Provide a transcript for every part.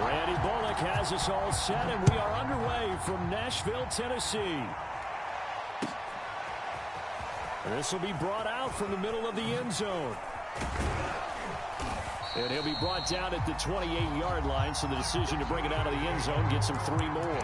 Randy Bullock has us all set, and we are underway from Nashville, Tennessee. This will be brought out from the middle of the end zone. And he'll be brought down at the 28-yard line, so the decision to bring it out of the end zone gets him 3 more.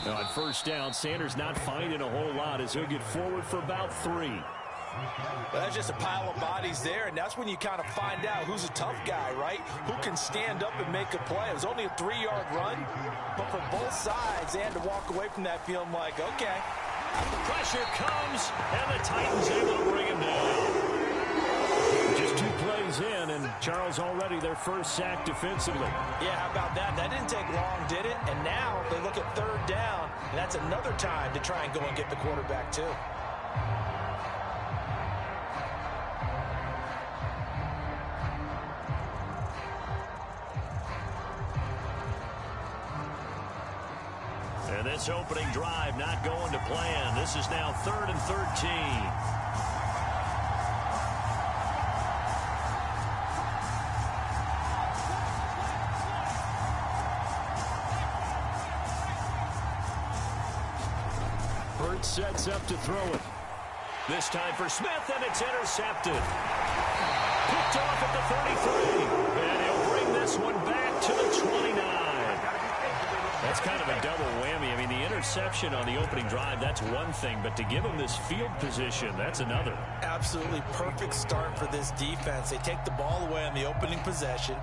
Now on first down, Sanders not finding a whole lot as he'll get forward for about 3. Well, that's just a pile of bodies there, and that's when you kind of find out who's a tough guy, right? Who can stand up and make a play. It was only a 3-yard run, but for both sides, they had to walk away from that feeling like, okay. The pressure comes, and the Titans able to bring him down. Just 2 plays in, and Charles already their first sack defensively. Yeah, how about that? That didn't take long, did it? And now they look at 3rd down, and that's another time to try and go and get the quarterback too. And this opening drive not going to plan. This is now 3rd and 13. Sets up to throw it. This time for Smith, and it's intercepted. Picked off at the 33. And he'll bring this one back to the 29. That's kind of a double whammy. I mean, the interception on the opening drive, that's one thing. But to give him this field position, that's another. Absolutely perfect start for this defense. They take the ball away on the opening possession.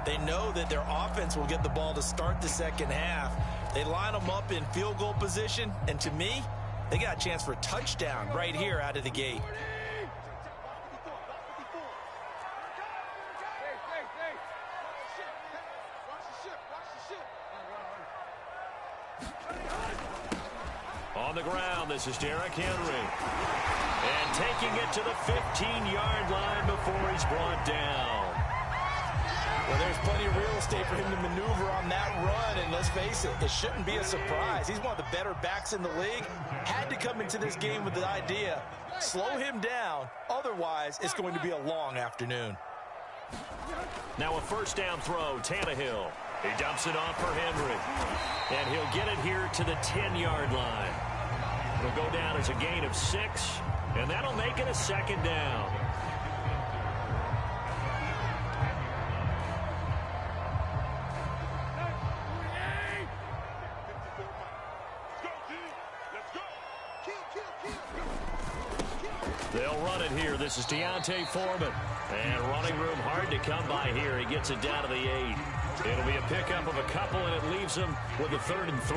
They know that their offense will get the ball to start the second half. They line them up in field goal position. And to me, they got a chance for a touchdown right here out of the gate. On the ground, this is Derrick Henry. And taking it to the 15-yard line before he's brought down. Well, there's plenty of real estate for him to maneuver on that run, and let's face it, it shouldn't be a surprise. He's one of the better backs in the league. Had to come into this game with the idea, slow him down, otherwise it's going to be a long afternoon. Now a first down throw, Tannehill. He dumps it off for Henry, and he'll get it here to the 10-yard line. It'll go down as a gain of 6, and that'll make it a 2nd down. They'll run it here. This is Deontay Foreman. And running room hard to come by here. He gets it down to the 8. It'll be a pickup of a couple, and it leaves him with a 3rd and 3.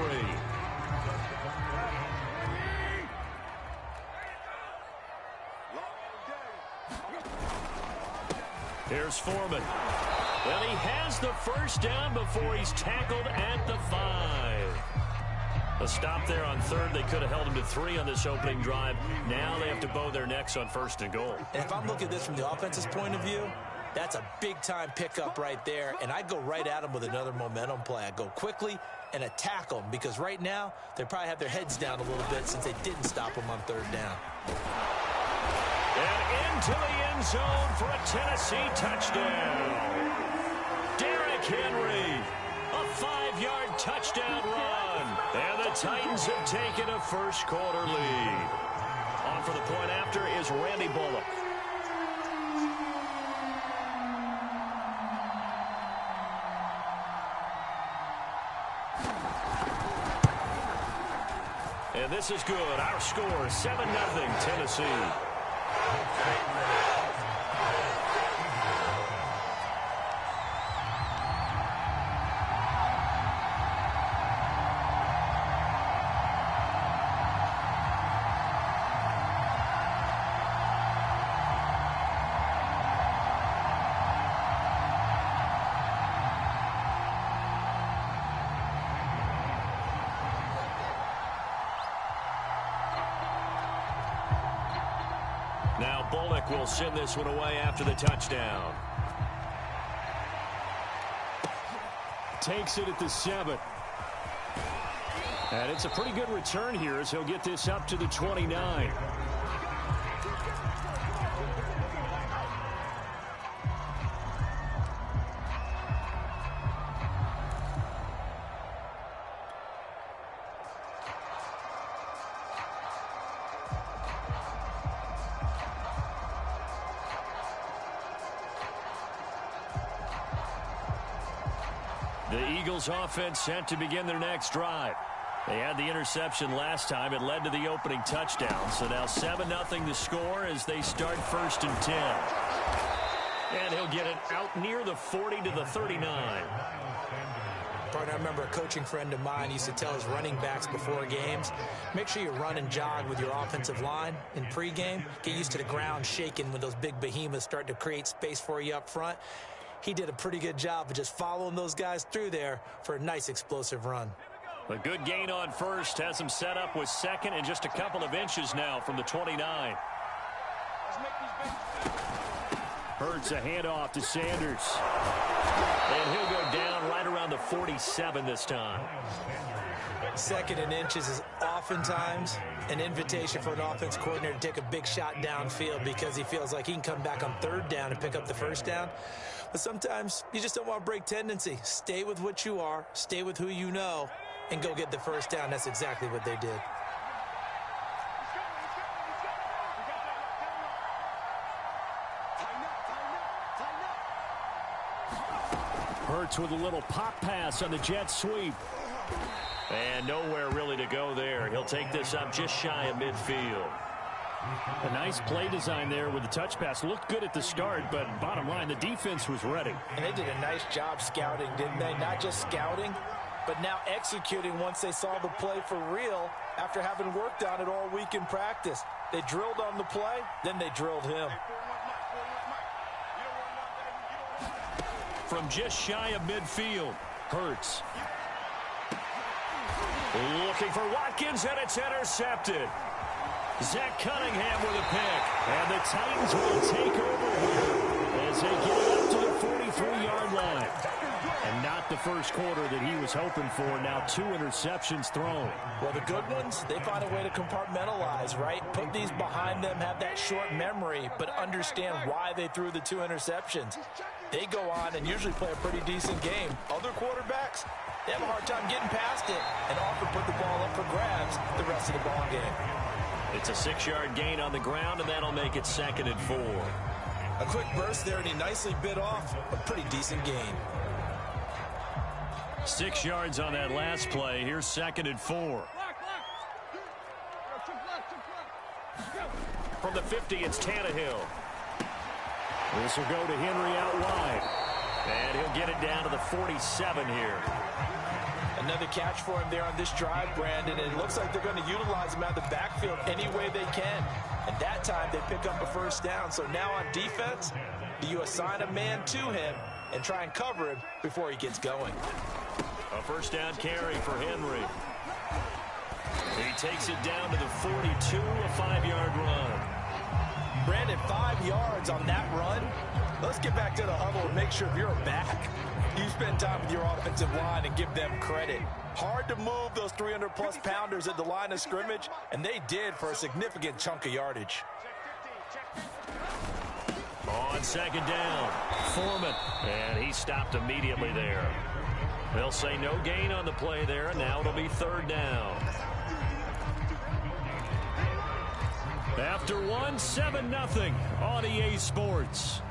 Here's Foreman. Well, he has the first down before he's tackled at the 5. A stop there on 3rd. They could have held him to 3 on this opening drive. Now they have to bow their necks on 1st and goal. And if I'm looking at this from the offense's point of view, that's a big-time pickup right there, and I'd go right at him with another momentum play. I'd go quickly and attack them, because right now they probably have their heads down a little bit since they didn't stop him on 3rd down. And into the end zone for a Tennessee touchdown. Derrick Henry, a 5-yard touchdown run. And the Titans have taken a first-quarter lead. On for the point after is Randy Bullock. And this is good. Our score, 7-0 Tennessee. Now Bullock will send this one away after the touchdown. Takes it at the 7. And it's a pretty good return here as he'll get this up to the 29. The Eagles offense set to begin their next drive. They had the interception last time. It led to the opening touchdown. So now 7-0 to score as they start 1st and 10. And he'll get it out near the 40 to the 39. Partner, I remember a coaching friend of mine used to tell his running backs before games, make sure you run and jog with your offensive line in pregame. Get used to the ground shaking when those big behemoths start to create space for you up front. He did a pretty good job of just following those guys through there for a nice explosive run. A good gain on first has him set up with 2nd and just a couple of inches now from the 29. Hurts a handoff to Sanders. And he'll go down right around the 47 this time. 2nd and inches is oftentimes an invitation for an offense coordinator to take a big shot downfield because he feels like he can come back on 3rd down and pick up the 1st down. But sometimes you just don't want to break tendency. Stay with what you are, stay with who you know, and go get the 1st down. That's exactly what they did. Hurts with a little pop pass on the jet sweep. And nowhere really to go there. He'll take this up just shy of midfield. A nice play design there with the touch pass. Looked good at the start, but bottom line, the defense was ready. And they did a nice job scouting, didn't they? Not just scouting, but now executing once they saw the play for real after having worked on it all week in practice. They drilled on the play, then they drilled him. From just shy of midfield, Hurts. Looking for Watkins, and it's intercepted. Zach Cunningham with a pick. And the Titans will take over here as they get it up to the 43-yard line. And not the first quarter that he was hoping for. Now 2 interceptions thrown. Well, the good ones, they find a way to compartmentalize, right? Put these behind them, have that short memory, but understand why they threw the 2 interceptions. They go on and usually play a pretty decent game. Other quarterbacks, they have a hard time getting past it and often put the ball up for grabs the rest of the ball game. It's a 6-yard gain on the ground, and that'll make it 2nd and 4. A quick burst there, and he nicely bit off a pretty decent gain. 6 yards on that last play. Here's 2nd and 4. From the 50, it's Tannehill. This will go to Henry out wide. And he'll get it down to the 47 here. Another catch for him there on this drive, Brandon. And it looks like they're going to utilize him out of the backfield any way they can. And that time they pick up a 1st down. So now on defense, do you assign a man to him and try and cover him before he gets going? A 1st down carry for Henry. He takes it down to the 42, a 5-yard run. Brandon, 5 yards on that run. Let's get back to the huddle and make sure if you're a back, you spend time with your offensive line and give them credit. Hard to move those 300-plus pounders at the line of scrimmage, and they did for a significant chunk of yardage. On 2nd down, Foreman, and he stopped immediately there. They'll say no gain on the play there, and now it'll be 3rd down. After 7-0 on EA Sports.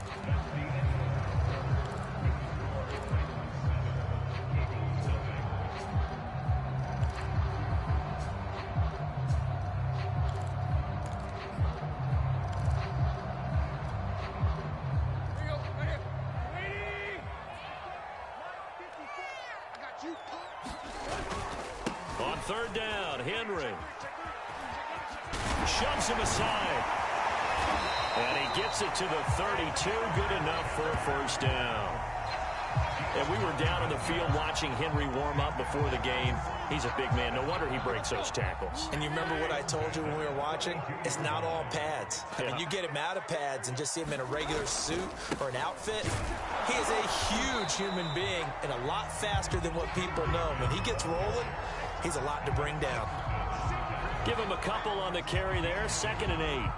On 3rd down, Henry shoves him aside. And he gets it to the 32. Good enough for a 1st down. And we were down on the field watching Henry warm up before the game. He's a big man. No wonder he breaks those tackles. And you remember what I told you when we were watching? It's not all pads. I mean, you get him out of pads and just see him in a regular suit or an outfit. He is a huge human being and a lot faster than what people know. When he gets rolling, he's a lot to bring down. Give him a couple on the carry there. 2nd and 8.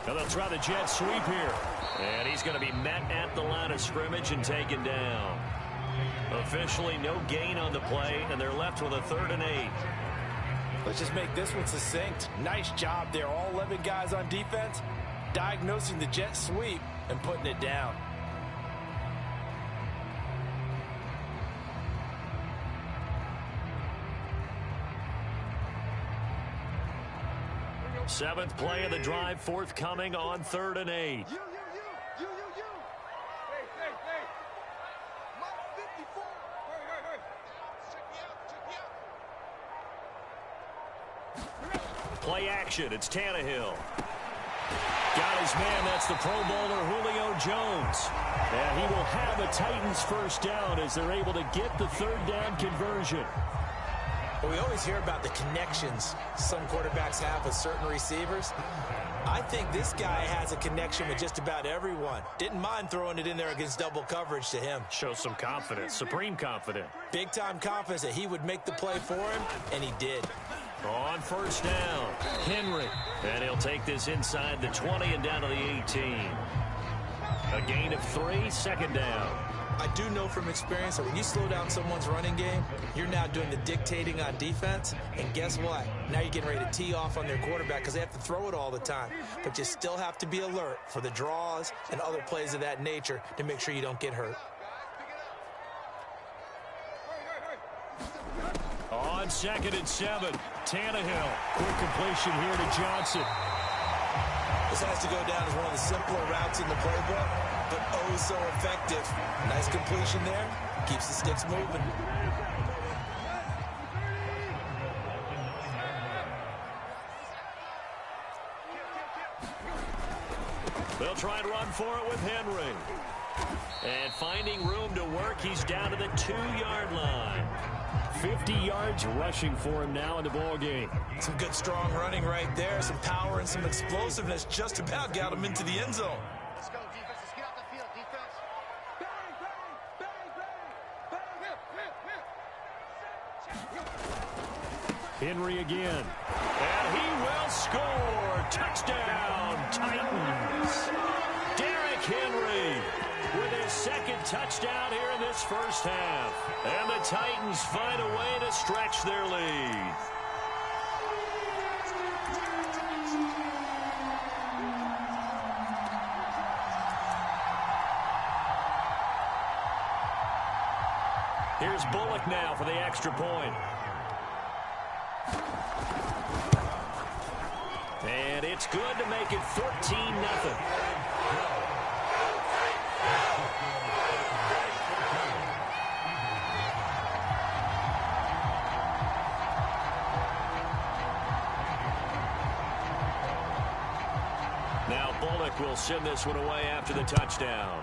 Now they'll try the jet sweep here. And he's going to be met at the line of scrimmage and taken down. Officially no gain on the play, and they're left with a 3rd and 8. Let's just make this one succinct. Nice job there. All 11 guys on defense diagnosing the jet sweep and putting it down. Seventh play of the drive forthcoming on 3rd and 8. Play action. It's Tannehill. Got his man. That's the Pro Bowler Julio Jones. And he will have a Titans first down as they're able to get the 3rd down conversion. Well, we always hear about the connections some quarterbacks have with certain receivers. I think this guy has a connection with just about everyone. Didn't mind throwing it in there against double coverage to him. Shows some confidence, supreme confidence. Big-time confidence that he would make the play for him, and he did. On 1st down, Henry. And he'll take this inside the 20 and down to the 18. A gain of 3, 2nd down. I do know from experience that when you slow down someone's running game, you're now doing the dictating on defense. And guess what? Now you're getting ready to tee off on their quarterback because they have to throw it all the time. But you still have to be alert for the draws and other plays of that nature to make sure you don't get hurt. On 2nd and 7, Tannehill. Quick completion here to Johnson. This has to go down as one of the simpler routes in the playbook, but oh so effective. Nice completion there. Keeps the sticks moving. They'll try and run for it with Henry. And finding room to work, he's down to the 2-yard line. 50 yards rushing for him now in the ball game. Some good, strong running right there. Some power and some explosiveness just about got him into the end zone. Let's go, defense. Let's get out the field, defense. Henry again. And he will score. Touchdown, Titans. Derrick Henry with his 2nd touchdown here in this first half. And the Titans find a way to stretch their lead. Here's Bullock now for the extra point. And it's good to make it 14-0. Now Bullock will send this one away after the touchdown.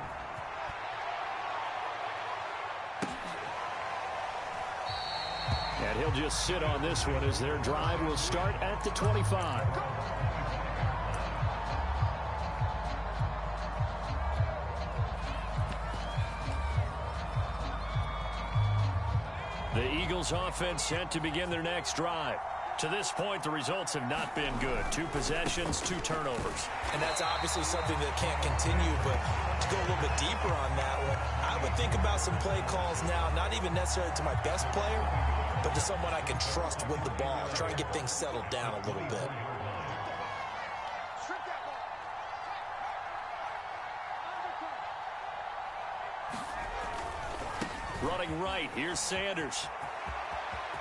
And he'll just sit on this one as their drive will start at the 25. The Eagles offense set to begin their next drive. To this point, the results have not been good. 2 possessions, 2 turnovers. And that's obviously something that can't continue, but to go a little bit deeper on that one, I would think about some play calls now, not even necessarily to my best player, but to someone I can trust with the ball. Try and get things settled down a little bit. Running right, here's Sanders.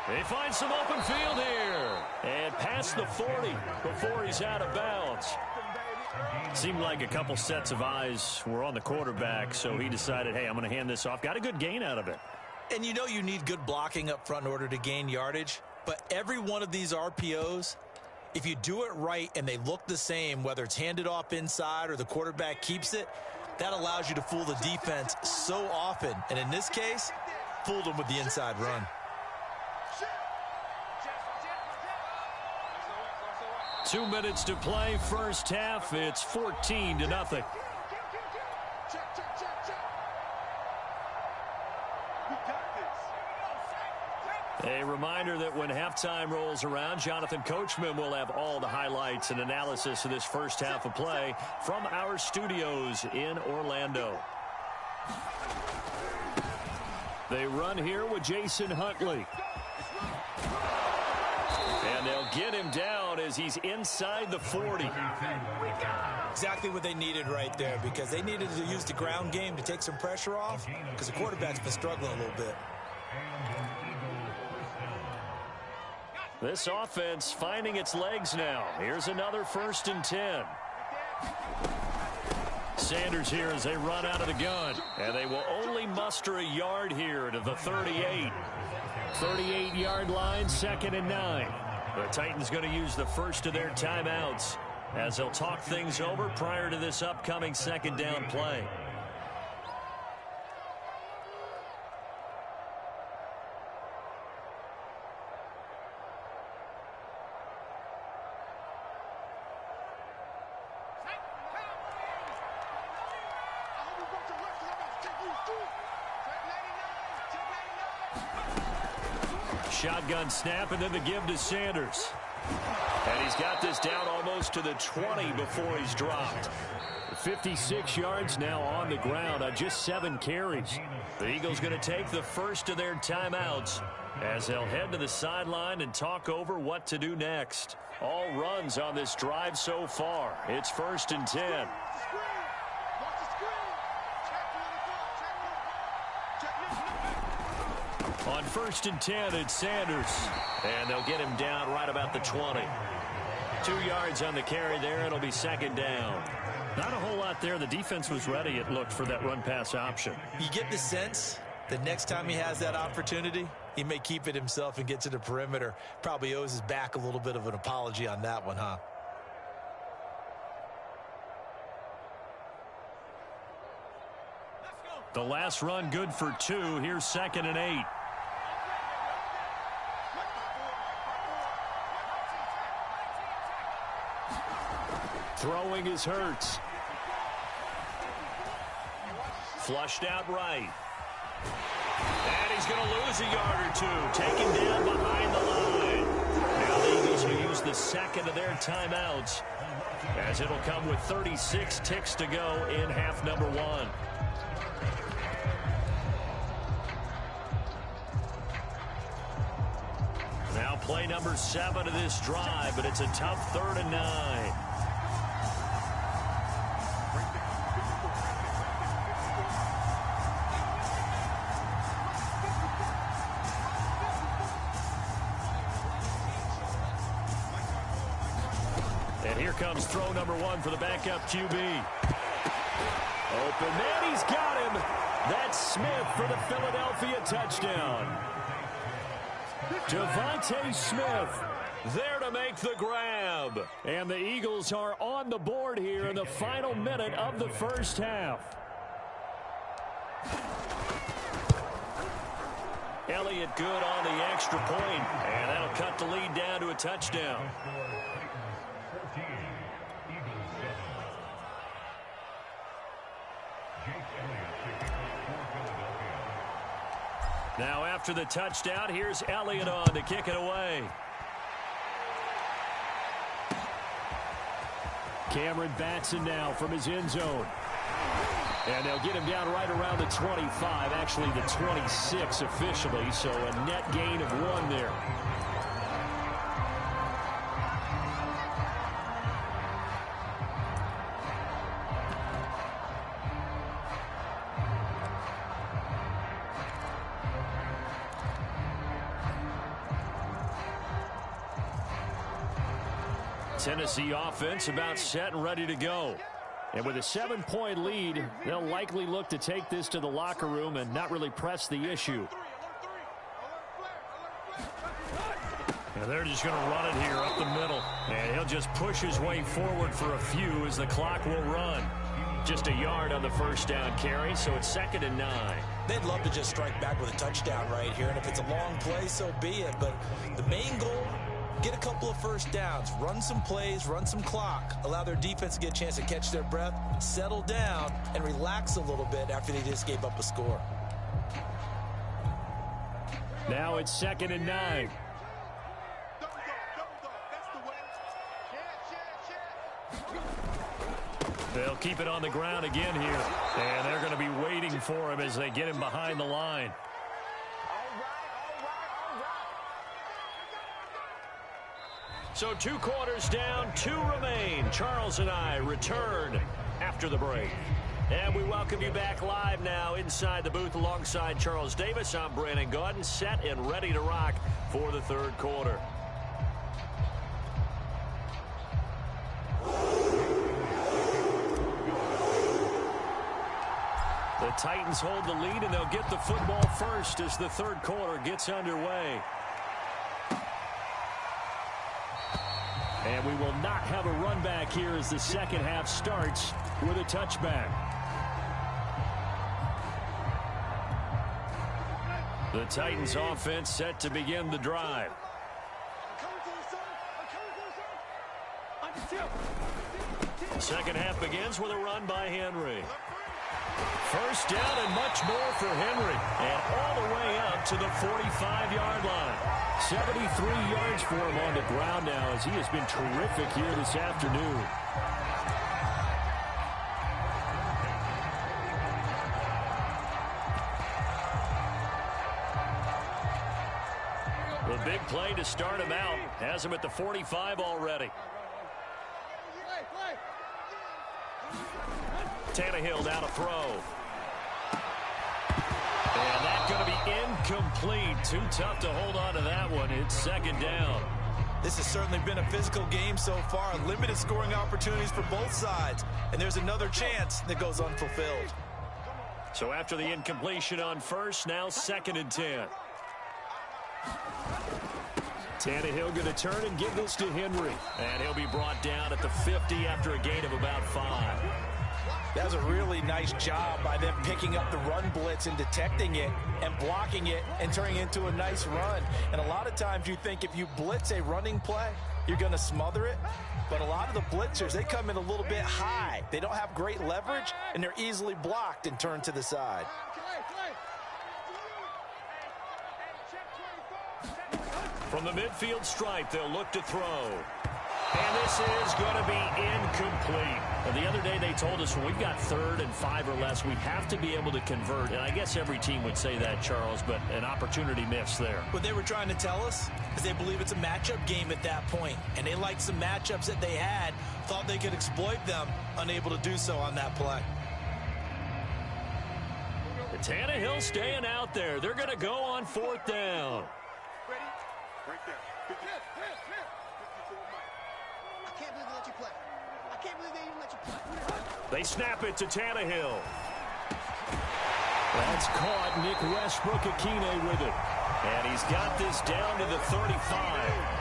They find some open field here. And past the 40 before he's out of bounds. Seemed like a couple sets of eyes were on the quarterback, so he decided, hey, I'm going to hand this off. Got a good gain out of it. And you know you need good blocking up front in order to gain yardage, but every one of these RPOs, if you do it right and they look the same, whether it's handed off inside or the quarterback keeps it, that allows you to fool the defense so often. And in this case, fooled them with the inside run. 2 minutes to play, first half. It's 14-0. A reminder that when halftime rolls around, Jonathan Coachman will have all the highlights and analysis of this first half of play from our studios in Orlando. They run here with Jason Huntley. And they'll get him down as he's inside the 40. Exactly what they needed right there, because they needed to use the ground game to take some pressure off, because the quarterback's been struggling a little bit. This offense finding its legs now. Here's another 1st and 10. Sanders here as they run out of the gun. And they will only muster a yard here to the 38. 38-yard line, 2nd and 9. The Titans going to use the first of their timeouts as they'll talk things over prior to this upcoming 2nd down play. Shotgun snap, and then the give to Sanders. And he's got this down almost to the 20 before he's dropped. 56 yards now on the ground on just 7 carries. The Eagles going to take the first of their timeouts as they'll head to the sideline and talk over what to do next. All runs on this drive so far. It's 1st and 10. On 1st and 10, it's Sanders. And they'll get him down right about the 20. 2 yards on the carry there. It'll be 2nd down. Not a whole lot there. The defense was ready, it looked, for that run-pass option. You get the sense that next time he has that opportunity, he may keep it himself and get to the perimeter. Probably owes his back a little bit of an apology on that one, huh? The last run good for 2. Here's 2nd and 8. Throwing is Hurts. Flushed out right. And he's going to lose a yard or 2. Taken down behind the line. Now the Eagles will use the 2nd of their timeouts, as it'll come with 36 ticks to go in half number 1. Now play number 7 of this drive, but it's a tough 3rd and 9. And here comes throw number 1 for the backup QB. Open man, he's got him. That's Smith for the Philadelphia touchdown. Devontae Smith there to make the grab. And the Eagles are on the board here in the final minute of the first half. Elliott good on the extra point, and that'll cut the lead down to a touchdown. Now after the touchdown, here's Elliott on to kick it away. Cameron Batson now from his end zone. And they'll get him down right around the 25, actually the 26 officially, so a net gain of 1 there. Tennessee offense about set and ready to go. And with a 7-point lead, they'll likely look to take this to the locker room and not really press the issue. And they're just going to run it here up the middle. And he'll just push his way forward for a few as the clock will run. Just a yard on the first down carry, so it's 2nd and 9. They'd love to just strike back with a touchdown right here, and if it's a long play, so be it. But the main goal, get a couple of first downs, run some plays, run some clock, allow their defense to get a chance to catch their breath, settle down, and relax a little bit after they just gave up a score. Now it's 2nd and 9. They'll keep it on the ground again here. And they're going to be waiting for him as they get him behind the line. So 2 quarters down, 2 remain. Charles and I return after the break. And we welcome you back live now inside the booth alongside Charles Davis. I'm Brandon Gaudin, set and ready to rock for the 3rd quarter. The Titans hold the lead, and they'll get the football first as the 3rd quarter gets underway. And we will not have a run back here as the second half starts with a touchback. The Titans offense set to begin the drive. The second half begins with a run by Henry. First down and much more for Henry. And all the way up to the 45-yard line. 73 yards for him on the ground now as he has been terrific here this afternoon. The big play to start him out has him at the 45 already. Tannehill now to throw. And that's going to be incomplete. Too tough to hold on to that one. It's 2nd down. This has certainly been a physical game so far. Limited scoring opportunities for both sides. And there's another chance that goes unfulfilled. So after the incompletion on first, now 2nd and 10. Tannehill going to turn and give this to Henry. And he'll be brought down at the 50 after a gain of about 5. That was a really nice job by them picking up the run blitz and detecting it and blocking it and turning it into a nice run. And a lot of times you think if you blitz a running play, you're going to smother it. But a lot of the blitzers, they come in a little bit high. They don't have great leverage, and they're easily blocked and turned to the side. From the midfield stripe, they'll look to throw. And this is going to be incomplete. Now, the other day they told us when we've got 3rd and 5 or less, we have to be able to convert. And I guess every team would say that, Charles, but an opportunity missed there. What they were trying to tell us is they believe it's a matchup game at that point. And they liked some matchups that they had, thought they could exploit them, unable to do so on that play. The Tannehill staying out there. They're going to go on 4th down. Ready? Right there. I can't believe they let you play. I can't believe they even let you play. They snap it to Tannehill. That's caught. Nick Westbrook-Akine with it. And he's got this down to the 35.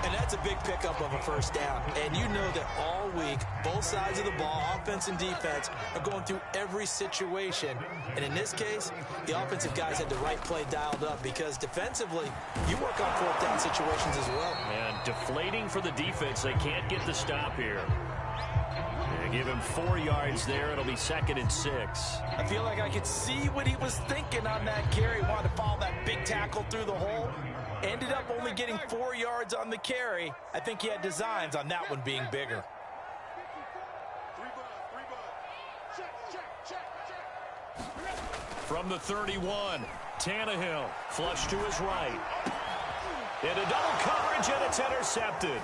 And that's a big pickup of a first down. And you know that all week, both sides of the ball, offense and defense, are going through every situation. And in this case, the offensive guys had the right play dialed up because defensively, you work on 4th down situations as well. And deflating for the defense. They can't get the stop here. They give him 4 yards there. It'll be 2nd and 6. I feel like I could see what he was thinking on that carry. Wanted to follow that big tackle through the hole. Ended up only getting 4 yards on the carry. I think he had designs on that one being bigger. From the 31, Tannehill flush to his right. Into double coverage, and it's intercepted.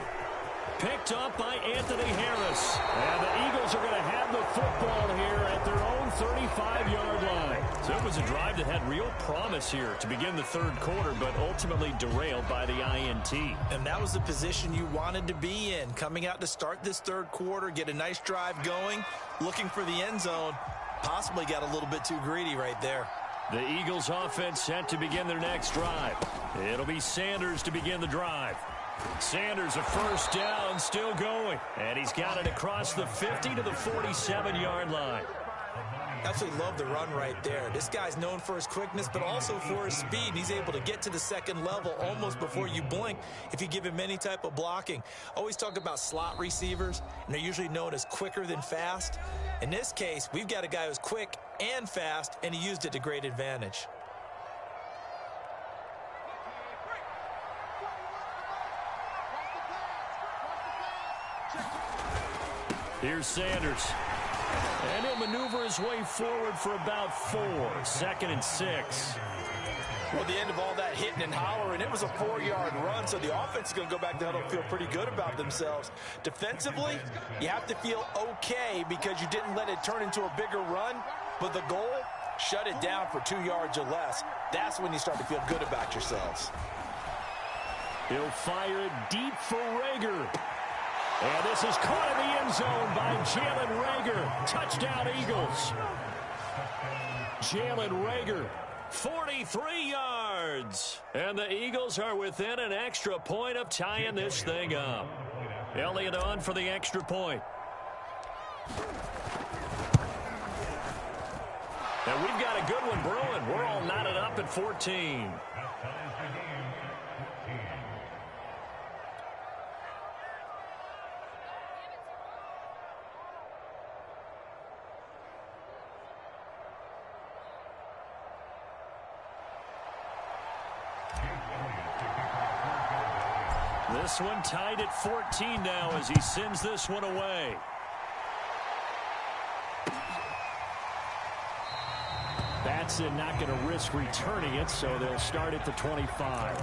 Picked up by Anthony Harris. And the Eagles are going to have the football here at their own 35-yard line. So it was a drive that had real promise here to begin the third quarter, but ultimately derailed by the INT. And that was the position you wanted to be in. Coming out to start this third quarter, get a nice drive going, looking for the end zone. Possibly got a little bit too greedy right there. The Eagles offense set to begin their next drive. It'll be Sanders to begin the drive. Sanders, a first down, still going. And he's got it across the 50 to the 47-yard line. Absolutely love the run right there. This guy's known for his quickness, but also for his speed. He's able to get to the second level almost before you blink if you give him any type of blocking. Always talk about slot receivers, and they're usually known as quicker than fast. In this case, we've got a guy who's quick and fast, and he used it to great advantage. Here's Sanders. And he'll maneuver his way forward for about 4. 2nd and 6. Well, the end of all that hitting and hollering, it was a 4-yard run, so the offense is going to go back to huddle and feel pretty good about themselves. Defensively, you have to feel okay because you didn't let it turn into a bigger run, but the goal, shut it down for 2 yards or less. That's when you start to feel good about yourselves. He'll fire it deep for Rager. And this is caught in the end zone by Jalen Rager. Touchdown, Eagles. Jalen Rager, 43 yards. And the Eagles are within an extra point of tying this thing up. Elliott on for the extra point. And we've got a good one brewing. We're all knotted up at 14. This one tied at 14 now as he sends this one away. Batson not going to risk returning it, so they'll start at the 25.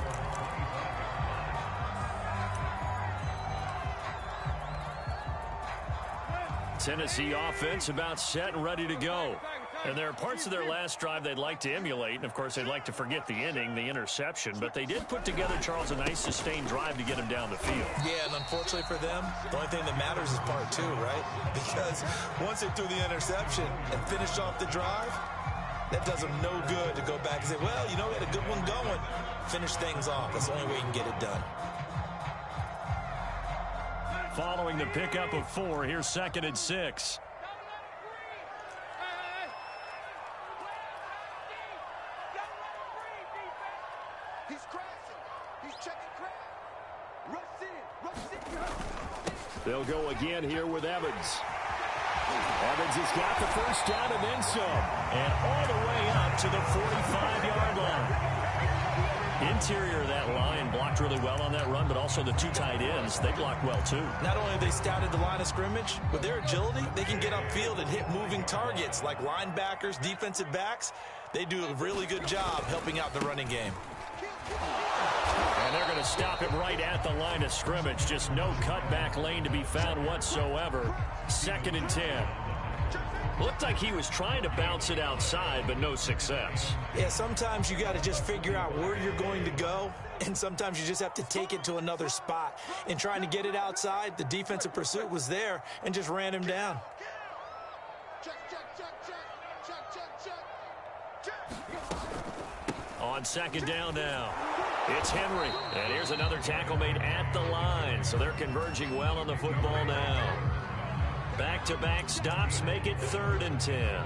Tennessee offense about set and ready to go. And there are parts of their last drive they'd like to emulate. And, of course, they'd like to forget the ending, the interception. But they did put together, Charles, a nice sustained drive to get him down the field. Yeah, and unfortunately for them, the only thing that matters is part 2, right? Because once they threw the interception and finished off the drive, that does them no good to go back and say, well, you know, we had a good one going. Finish things off. That's the only way you can get it done. Following the pickup of 4, here's 2nd and 6. He's crashing. He's checking crowd. Rush in. They'll go again here with Evans. Evans has got the first down and then some. And all the way up to the 45-yard line. Interior of that line blocked really well on that run, but also the 2 tight ends, they blocked well too. Not only have they scouted the line of scrimmage, with their agility, they can get upfield and hit moving targets like linebackers, defensive backs. They do a really good job helping out the running game. And they're going to stop him right at the line of scrimmage. Just no cutback lane to be found whatsoever. 2nd and 10. Looked like he was trying to bounce it outside, but no success. Yeah, sometimes you got to just figure out where you're going to go, and sometimes you just have to take it to another spot. In trying to get it outside, the defensive pursuit was there and just ran him down. On 2nd down now, it's Henry. And here's another tackle made at the line, so they're converging well on the football now. Back-to-back stops make it 3rd and 10.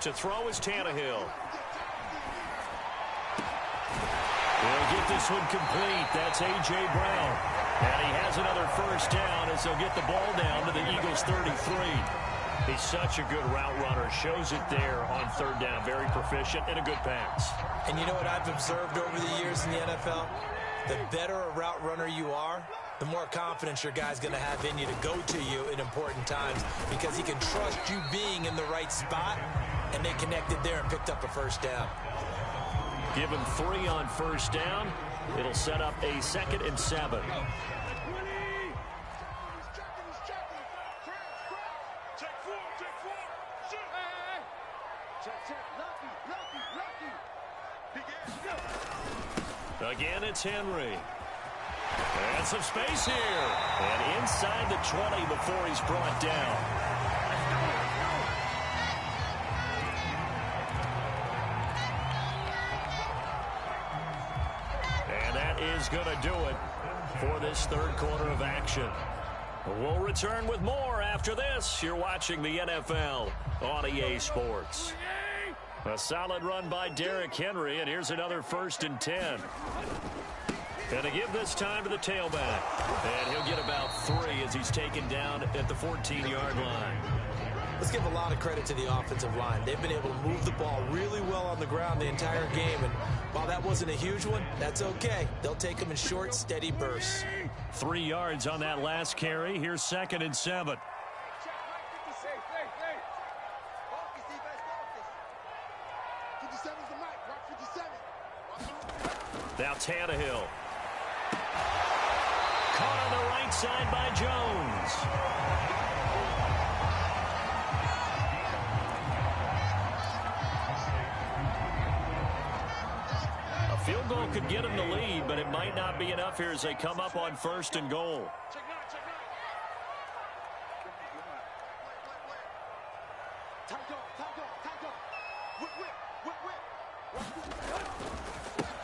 To throw is Tannehill. They'll get this one complete. That's A.J. Brown. And he has another first down as they'll get the ball down to the Eagles' 33. He's such a good route runner. Shows it there on third down. Very proficient and a good pass. And you know what I've observed over the years in the NFL? The better a route runner you are, the more confidence your guy's going to have in you to go to you in important times because he can trust you being in the right spot, and they connected there and picked up a first down. Give him 3 on first down. It'll set up a 2nd and 7. Again, it's Henry. And some space here. And inside the 20 before he's brought down. And that is going to do it for this third quarter of action. We'll return with more after this. You're watching the NFL on EA Sports. A solid run by Derrick Henry, and here's another 1st and 10. And to give this time to the tailback. And he'll get about 3 as he's taken down at the 14-yard line. Let's give a lot of credit to the offensive line. They've been able to move the ball really well on the ground the entire game. And while that wasn't a huge one, that's okay. They'll take them in short, steady bursts. 3 yards on that last carry. Here's 2nd and 7. Now Tannehill. Caught on the right side by Jones. A field goal could get him the lead, but it might not be enough here as they come up on 1st and goal.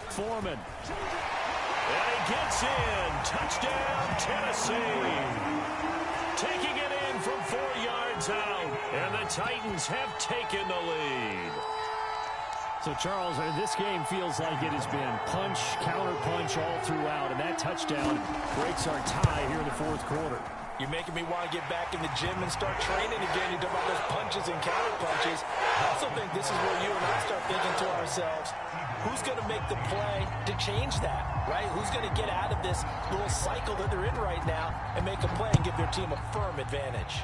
Foreman. And he gets in. Touchdown, Tennessee. Taking it in from 4 yards out. And the Titans have taken the lead. So, Charles, this game feels like it has been punch, counter-punch all throughout. And that touchdown breaks our tie here in the 4th quarter. You're making me want to get back in the gym and start training again. You talk about those punches and counter punches. I also think this is where you and I start thinking to ourselves, who's going to make the play to change that, right? Who's going to get out of this little cycle that they're in right now and make a play and give their team a firm advantage?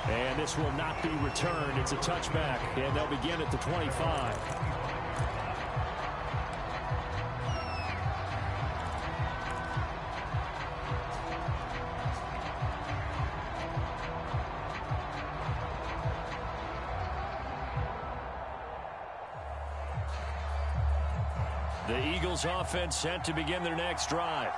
And this will not be returned. It's a touchback, and they'll begin at the 25. The Eagles offense set to begin their next drive.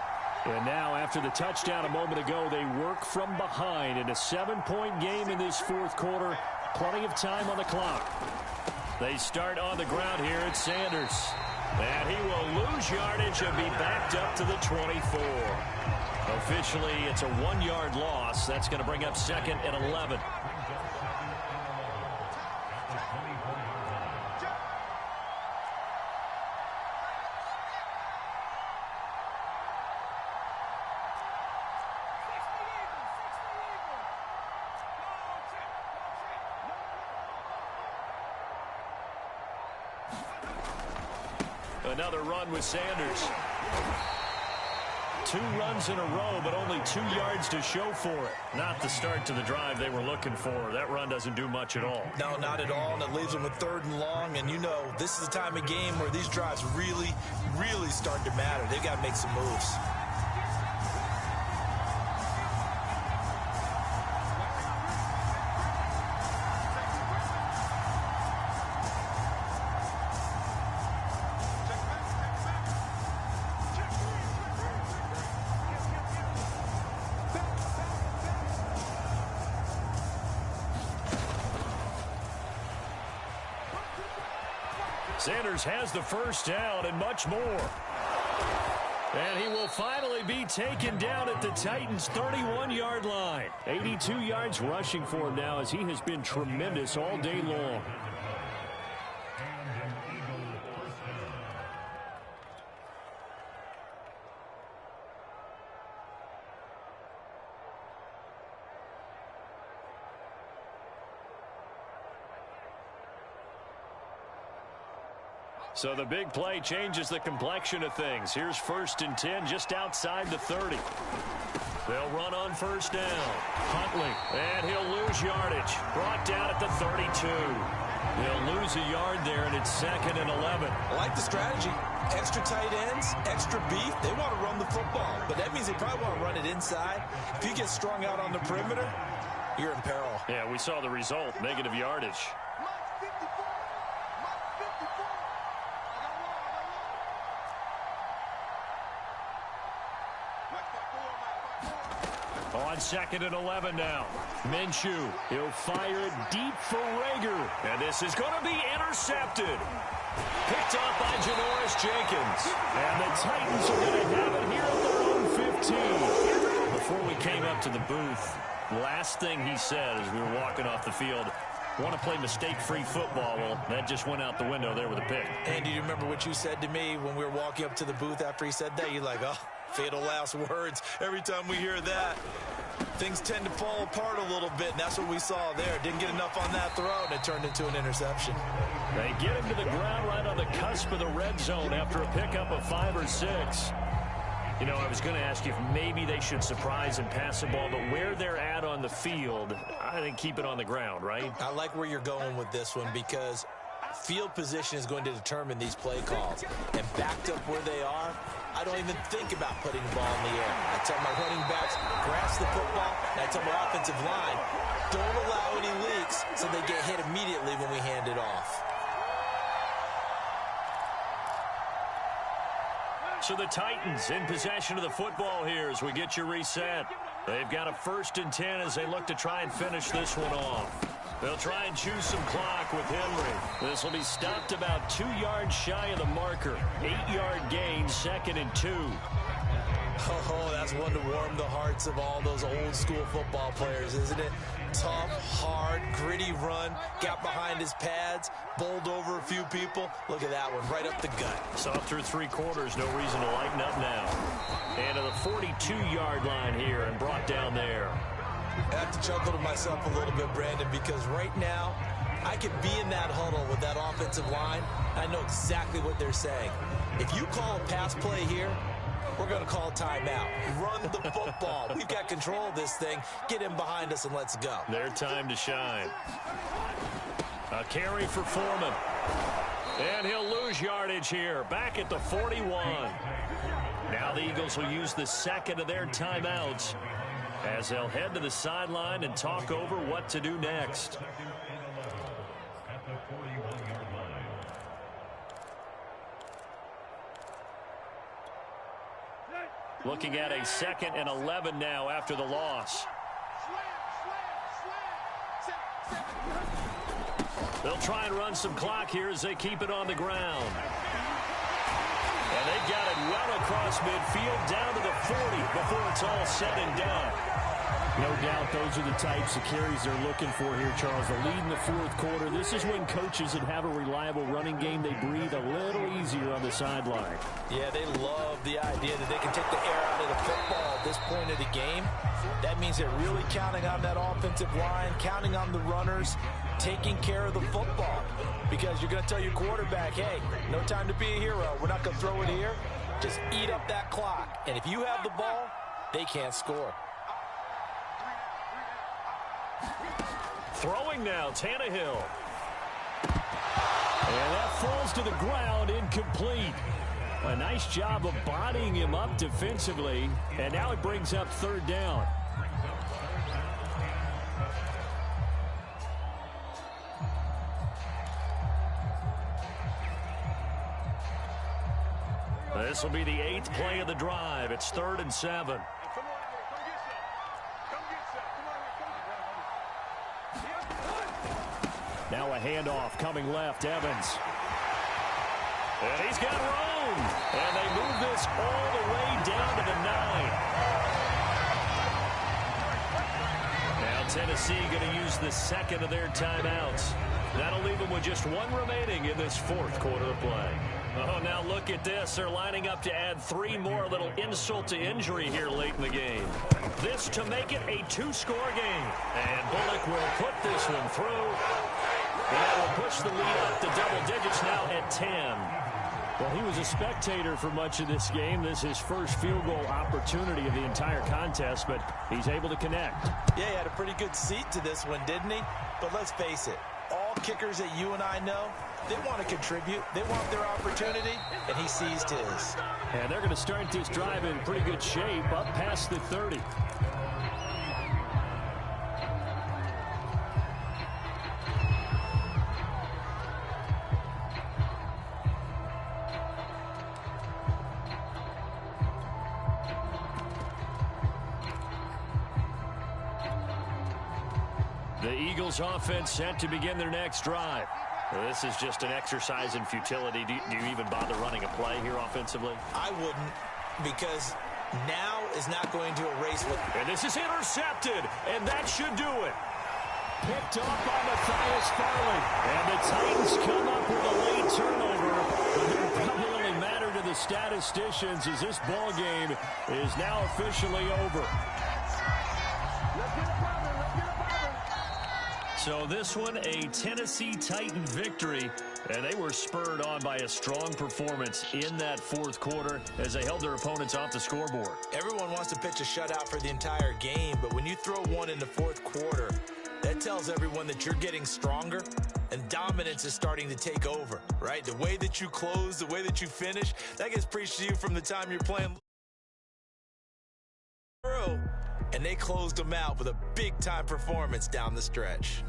And now, after the touchdown a moment ago, they work from behind in a 7-point game in this 4th quarter. Plenty of time on the clock. They start on the ground here at Sanders. And he will lose yardage and be backed up to the 24. Officially, it's a 1-yard loss. That's going to bring up 2nd and 11. Another run with Sanders. 2 runs in a row, but only 2 yards to show for it. Not the start to the drive they were looking for. That run doesn't do much at all. No, not at all, and it leaves them with 3rd and long. And you know, this is the time of game where these drives really, really start to matter. They've got to make some moves. Sanders has the first down and much more. And he will finally be taken down at the Titans' 31-yard line. 82 yards rushing for him now as he has been tremendous all day long. So the big play changes the complexion of things. Here's 1st and 10 just outside the 30. They'll run on 1st down. Huntley, and he'll lose yardage. Brought down at the 32. They'll lose a yard there, and it's 2nd and 11. I like the strategy. Extra tight ends, extra beef. They want to run the football, but that means they probably want to run it inside. If you get strung out on the perimeter, you're in peril. Yeah, we saw the result, negative yardage. On 2nd and 11 now. Minshew, he'll fire it deep for Rager. And this is going to be intercepted. Picked off by Janoris Jenkins. And the Titans are going to have it here at their own 15. Before we came up to the booth, last thing he said as we were walking off the field, want to play mistake-free football. Well, that just went out the window there with a pick. And do you remember what you said to me when we were walking up to the booth after he said that? You're like, oh, fatal last words. Every time we hear that, things tend to fall apart a little bit, and that's what we saw there. Didn't get enough on that throw, and it turned into an interception. They get him to the ground right on the cusp of the red zone after a pickup of 5 or 6. You know, I was going to ask you if maybe they should surprise and pass the ball, but where they're at on the field, I think keep it on the ground, right? I like where you're going with this one because field position is going to determine these play calls. And backed up where they are, I don't even think about putting the ball in the air. I tell my running backs, grasp the football, and I tell my offensive line, don't allow any leaks so they get hit immediately when we hand it off. So the Titans in possession of the football here as we get you reset. They've got a 1st and 10 as they look to try and finish this one off. They'll try and choose some clock with Henry. This will be stopped about 2 yards shy of the marker. 8-yard gain, 2nd and 2. Oh, that's one to warm the hearts of all those old school football players, isn't it? Tough, hard, gritty run, got behind his pads, bowled over a few people. Look at that one, right up the gut. Saw through 3 quarters, no reason to lighten up now. And to the 42-yard line here and brought down there. I have to chuckle to myself a little bit, Brandon, because right now I could be in that huddle with that offensive line. I know exactly what they're saying. If you call a pass play here, we're going to call timeout. Run the football. We've got control of this thing. Get him behind us and let's go. Their time to shine. A carry for Foreman. And he'll lose yardage here. Back at the 41. Now the Eagles will use the 2nd of their timeouts as they'll head to the sideline and talk over what to do next. Looking at a 2nd and 11 now after the loss. They'll try and run some clock here as they keep it on the ground. And they've got it well across midfield down to the 40 before it's all said and done. No doubt those are the types of carries they're looking for here, Charles. The lead in the 4th quarter. This is when coaches that have a reliable running game, they breathe a little easier on the sideline. Yeah, they love the idea that they can take the air out of the football at this point of the game. That means they're really counting on that offensive line, counting on the runners, taking care of the football. Because you're going to tell your quarterback, hey, no time to be a hero. We're not going to throw it here. Just eat up that clock. And if you have the ball, they can't score. Throwing now, Tannehill. And that falls to the ground, incomplete. A nice job of bodying him up defensively. And now it brings up 3rd down. This will be the 8th play of the drive. It's 3rd and 7. Now a handoff coming left, Evans. And he's got room. And they move this all the way down to the 9. Now Tennessee going to use the 2nd of their timeouts. That'll leave them with just 1 remaining in this 4th quarter of play. Oh, now look at this. They're lining up to add 3 more, little insult to injury here late in the game. This to make it a 2-score game. And Bullock will put this one through. And that will push the lead up to double digits now at 10. Well, he was a spectator for much of this game. This is his first field goal opportunity of the entire contest, but he's able to connect. Yeah, he had a pretty good seat to this one, didn't he? But let's face it, all kickers that you and I know, they want to contribute. They want their opportunity, and he seized his. And they're going to start this drive in pretty good shape, up past the 30. The Eagles offense set to begin their next drive. Well, this is just an exercise in futility. Do you even bother running a play here offensively? I wouldn't, because now is not going to erase what... And this is intercepted, and that should do it. Picked off by Matthias Farley. And the Titans come up with a late turnover. But it'll probably only matter to the statisticians as this ball game is now officially over. So this one, a Tennessee Titan victory, and they were spurred on by a strong performance in that fourth quarter as they held their opponents off the scoreboard. Everyone wants to pitch a shutout for the entire game, but when you throw one in the fourth quarter, that tells everyone that you're getting stronger and dominance is starting to take over, right? The way that you close, the way that you finish, that gets preached to you from the time you're playing. And they closed them out with a big-time performance down the stretch.